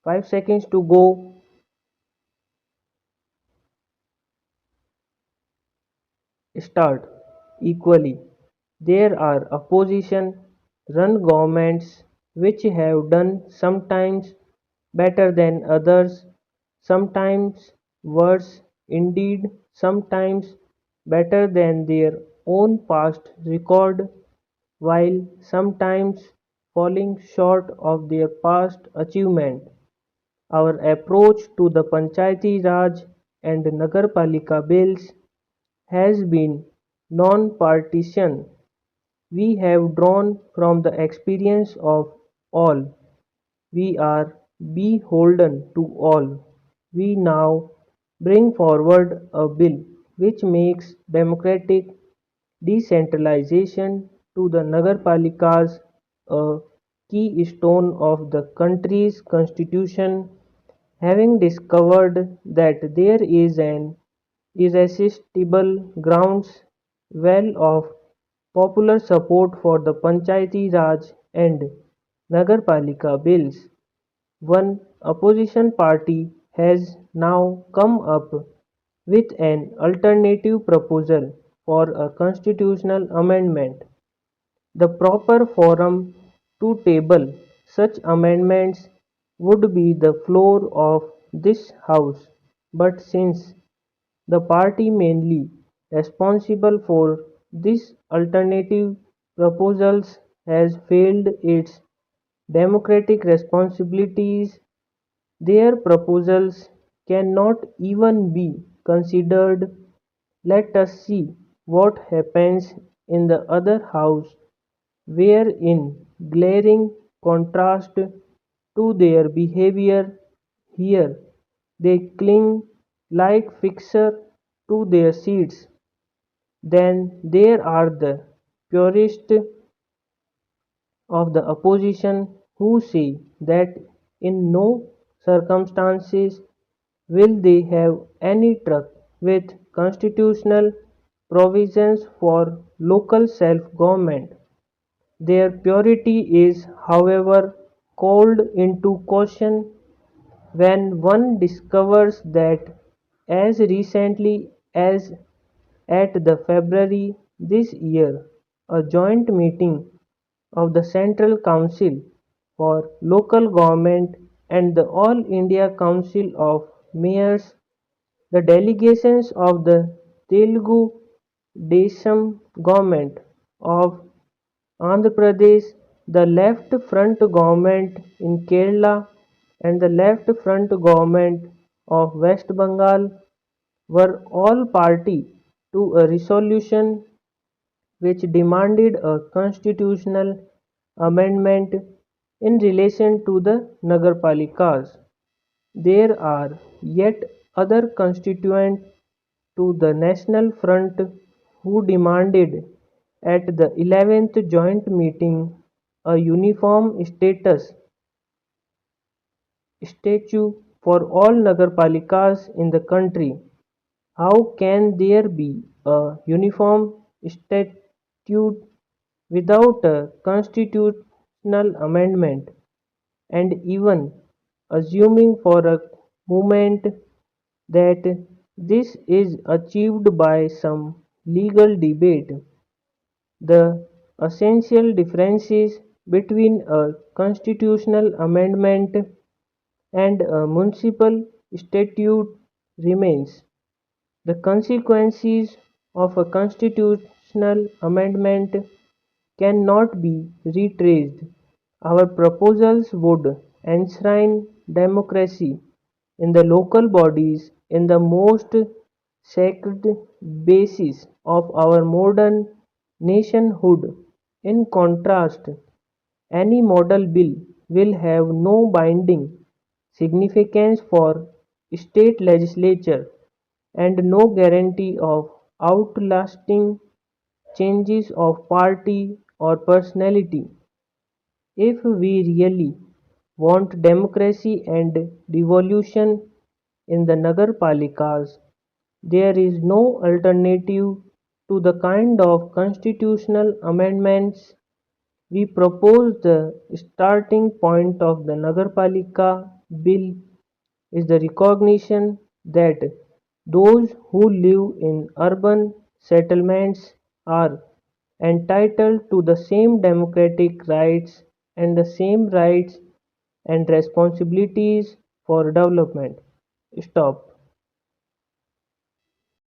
5 seconds to go. Start. Equally, there are opposition run governments which have done sometimes better than others, sometimes worse, indeed, sometimes better than their own past record, while sometimes falling short of their past achievement. Our approach to the Panchayati Raj and Nagarpalika bills has been non-partisan. We have drawn from the experience of all. We are beholden to all. We now bring forward a bill which makes democratic decentralization to the Nagarpalikas a keystone of the country's constitution, having discovered that there is an irresistible grounds well of popular support for the Panchayati Raj and Nagarpalika bills. One opposition party has now come up with an alternative proposal for a constitutional amendment. The proper forum to table such amendments would be the floor of this House, but since the party mainly responsible for these alternative proposals has failed its democratic responsibilities, their proposals cannot even be considered. Let us see what happens in the other house, where in glaring contrast to their behavior here they cling like fixer to their seats. Then there are the purists of the opposition who say that in no circumstances will they have any truck with constitutional provisions for local self-government. Their purity is, however, called into question when one discovers that as recently as at the February this year, a joint meeting of the Central Council for Local Government and the All India Council of Mayors, the delegations of the Telugu Desam government of Andhra Pradesh, the Left Front government in Kerala, and the Left Front government of West Bengal were all party to a resolution which demanded a constitutional amendment in relation to the Nagarpalikas. There are yet other constituents to the National Front who demanded at the 11th joint meeting a uniform statute for all Nagarpalikas in the country. How can there be a uniform statute without a constitutional amendment? And even assuming for a moment that this is achieved by some legal debate, the essential differences between a constitutional amendment and a municipal statute remains. The consequences of a constitutional amendment cannot be retraced. Our proposals would enshrine democracy in the local bodies in the most sacred basis of our modern nationhood. In contrast, any model bill will have no binding significance for state legislature and no guarantee of outlasting changes of party or personality. If we really want democracy and devolution in the Nagarpalikas, there is no alternative to the kind of constitutional amendments we propose. The starting point of the Nagarpalika bill is the recognition that those who live in urban settlements are entitled to the same democratic rights and the same rights and responsibilities for development. Stop.